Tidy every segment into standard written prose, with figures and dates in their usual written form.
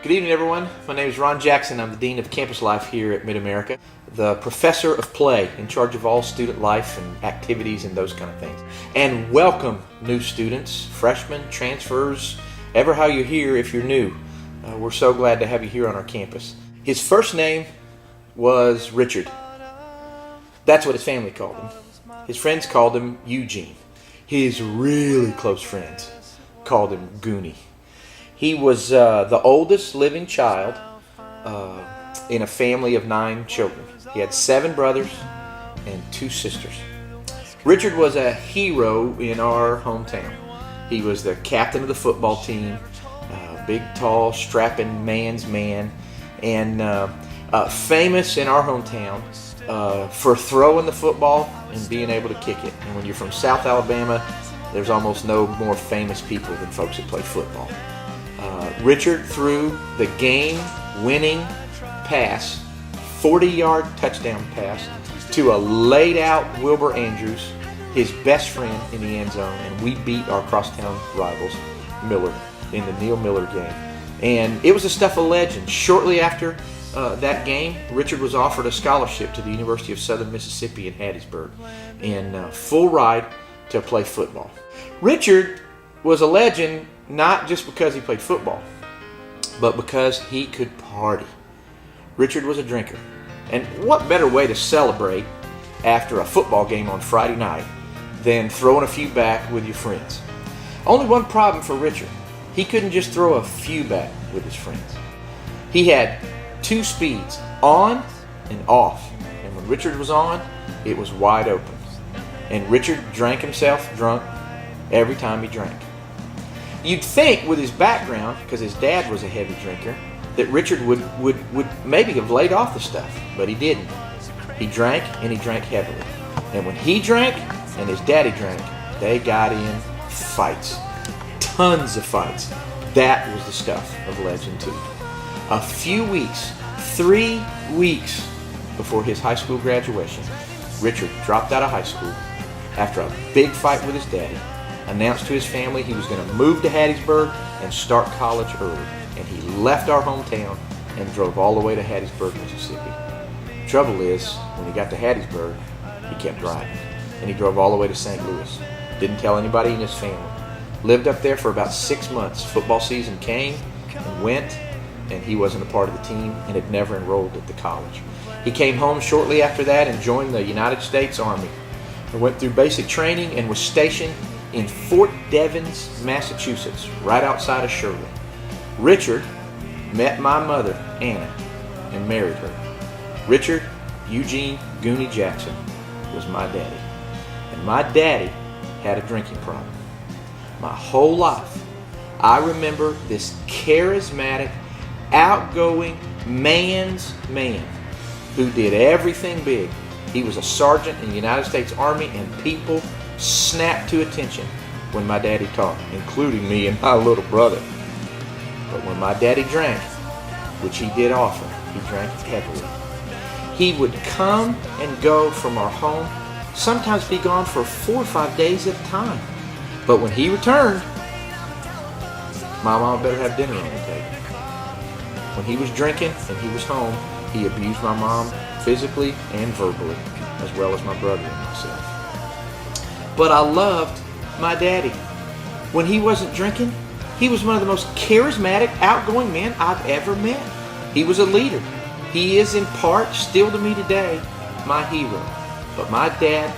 Good evening, everyone. My name is Ron Jackson. I'm the Dean of Campus Life here at Mid-America, the Professor of Play, in charge of all student life and activities and those kind of things. And welcome new students, freshmen, transfers, ever how you're here if you're new. We're so glad to have you here on our campus. His first name was Richard. That's what his family called him. His friends called him Eugene. His really close friends called him Goonie. He was the oldest living child in a family of 9 children. He had 7 brothers and 2 sisters. Richard was a hero in our hometown. He was the captain of the football team, big, tall, strapping man's man, and famous in our hometown for throwing the football and being able to kick it. And when you're from South Alabama, there's almost no more famous people than folks that play football. Richard threw the game-winning pass, 40-yard touchdown pass, to a laid-out Wilbur Andrews, his best friend, in the end zone, and we beat our crosstown rivals, Miller, in the Neil Miller game. And it was the stuff of legend. Shortly after that game, Richard was offered a scholarship to the University of Southern Mississippi in Hattiesburg, and full ride to play football. Richard was a legend not just because he played football, but because he could party. Richard was a drinker. And what better way to celebrate after a football game on Friday night than throwing a few back with your friends? Only one problem for Richard. He couldn't just throw a few back with his friends. He had 2 speeds, on and off. And when Richard was on, it was wide open. And Richard drank himself drunk every time he drank. You'd think with his background, because his dad was a heavy drinker, that Richard would maybe have laid off the stuff, but he didn't. He drank, and he drank heavily. And when he drank and his daddy drank, they got in fights. Tons of fights. That was the stuff of legend too. A few weeks, 3 weeks before his high school graduation, Richard dropped out of high school after a big fight with his daddy, announced to his family he was going to move to Hattiesburg and start college early. And he left our hometown and drove all the way to Hattiesburg, Mississippi. Trouble is, when he got to Hattiesburg, he kept driving. And he drove all the way to St. Louis. Didn't tell anybody in his family. Lived up there for about 6 months. Football season came and went, and he wasn't a part of the team and had never enrolled at the college. He came home shortly after that and joined the United States Army. He went through basic training and was stationed in Fort Devens, Massachusetts, right outside of Shirley. Richard met my mother, Anna, and married her. Richard Eugene Goonie Jackson was my daddy. And my daddy had a drinking problem. My whole life, I remember this charismatic, outgoing man's man who did everything big. He was a sergeant in the United States Army, and people snapped to attention when my daddy talked, including me and my little brother. But when my daddy drank, which he did often, he drank heavily. He would come and go from our home, sometimes be gone for 4 or 5 days at a time. But when he returned, my mom better have dinner on the table. When he was drinking and he was home, he abused my mom physically and verbally, as well as my brother and myself. But I loved my daddy. When he wasn't drinking, he was one of the most charismatic, outgoing men I've ever met. He was a leader. He is in part, still to me today, my hero. But my dad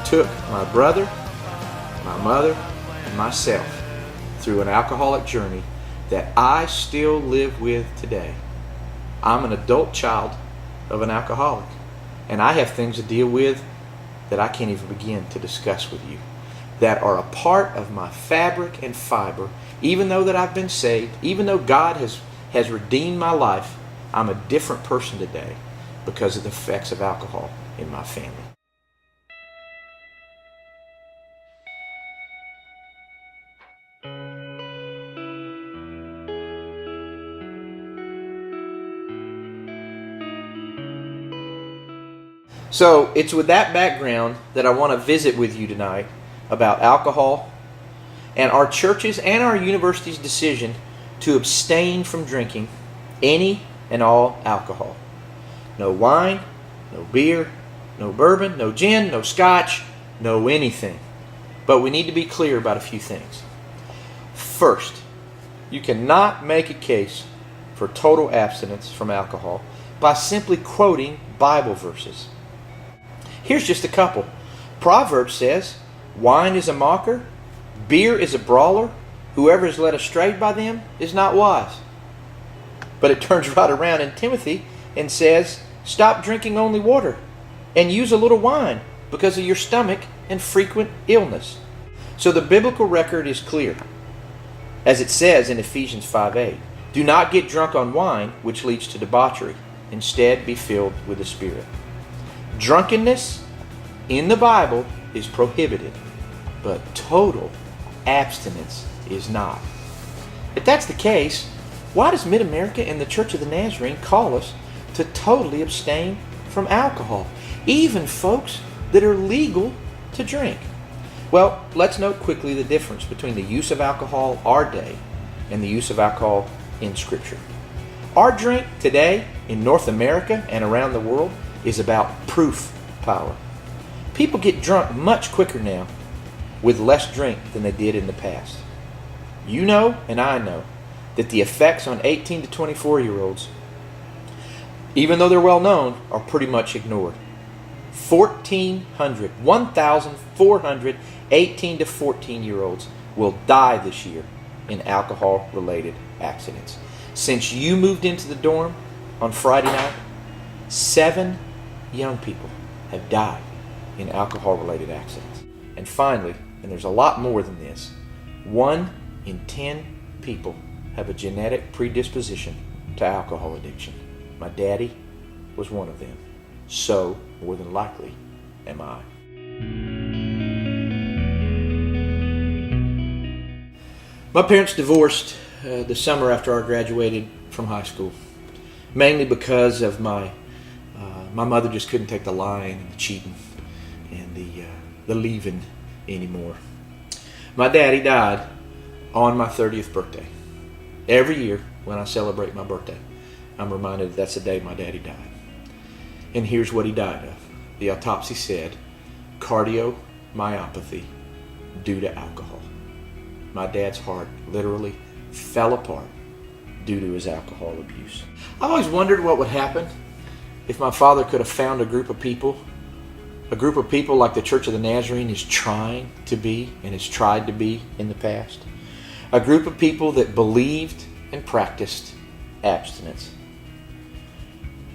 took my brother, my mother, and myself through an alcoholic journey that I still live with today. I'm an adult child of an alcoholic, and I have things to deal with that I can't even begin to discuss with you, that are a part of my fabric and fiber. Even though that I've been saved, even though God has redeemed my life, I'm a different person today because of the effects of alcohol in my family. So it's with that background that I want to visit with you tonight about alcohol and our church's and our university's decision to abstain from drinking any and all alcohol. No wine, no beer, no bourbon, no gin, no scotch, no anything. But we need to be clear about a few things. First, you cannot make a case for total abstinence from alcohol by simply quoting Bible verses. Here's just a couple. Proverbs says, wine is a mocker, beer is a brawler, whoever is led astray by them is not wise. But it turns right around in Timothy and says, stop drinking only water and use a little wine because of your stomach and frequent illness. So the biblical record is clear. As it says in Ephesians 5:8, do not get drunk on wine, which leads to debauchery. Instead, be filled with the Spirit. Drunkenness in the Bible is prohibited, but total abstinence is not. If that's the case, why does Mid-America and the Church of the Nazarene call us to totally abstain from alcohol, even folks that are legal to drink? Well, let's note quickly the difference between the use of alcohol our day and the use of alcohol in Scripture. Our drink today in North America and around the world is about proof power. People get drunk much quicker now with less drink than they did in the past. You know, and I know, that the effects on 18 to 24-year-olds, even though they're well known, are pretty much ignored. 1,400 18 to 14-year-olds will die this year in alcohol-related accidents. Since you moved into the dorm on Friday night, 7 young people have died in alcohol-related accidents. And finally, and there's a lot more than this, 1 in 10 people have a genetic predisposition to alcohol addiction. My daddy was one of them. So, more than likely, am I. My parents divorced the summer after I graduated from high school, mainly because of my mother just couldn't take the lying and the cheating and the leaving anymore. My daddy died on my 30th birthday. Every year when I celebrate my birthday, I'm reminded that's the day my daddy died. And here's what he died of. The autopsy said cardiomyopathy due to alcohol. My dad's heart literally fell apart due to his alcohol abuse. I've always wondered what would happen if my father could have found a group of people like the Church of the Nazarene is trying to be and has tried to be in the past. A group of people that believed and practiced abstinence.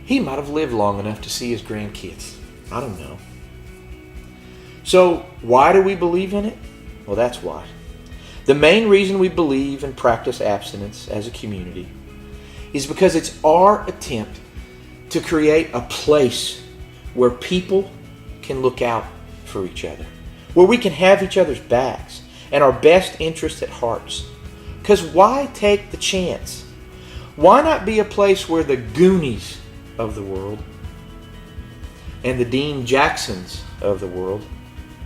He might have lived long enough to see his grandkids. I don't know. So why do we believe in it? Well, that's why. The main reason we believe and practice abstinence as a community is because it's our attempt to create a place where people can look out for each other, where we can have each other's backs and our best interests at hearts. Because why take the chance? Why not be a place where the Goonies of the world and the Dean Jacksons of the world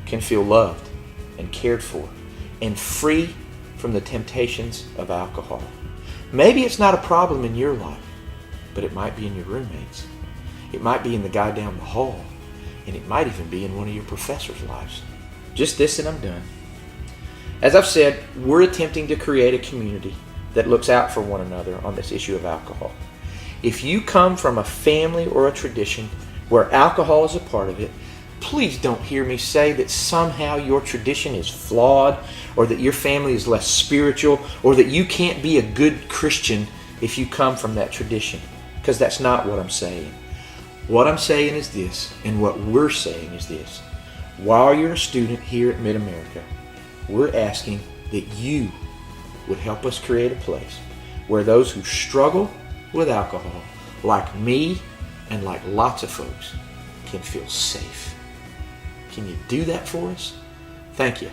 can feel loved and cared for and free from the temptations of alcohol? Maybe it's not a problem in your life, but it might be in your roommates. It might be in the guy down the hall, and it might even be in one of your professors' lives. Just this and I'm done. As I've said, we're attempting to create a community that looks out for one another on this issue of alcohol. If you come from a family or a tradition where alcohol is a part of it, please don't hear me say that somehow your tradition is flawed or that your family is less spiritual or that you can't be a good Christian if you come from that tradition, because that's not what I'm saying. What I'm saying is this, and what we're saying is this. While you're a student here at Mid-America, we're asking that you would help us create a place where those who struggle with alcohol, like me and like lots of folks, can feel safe. Can you do that for us? Thank you.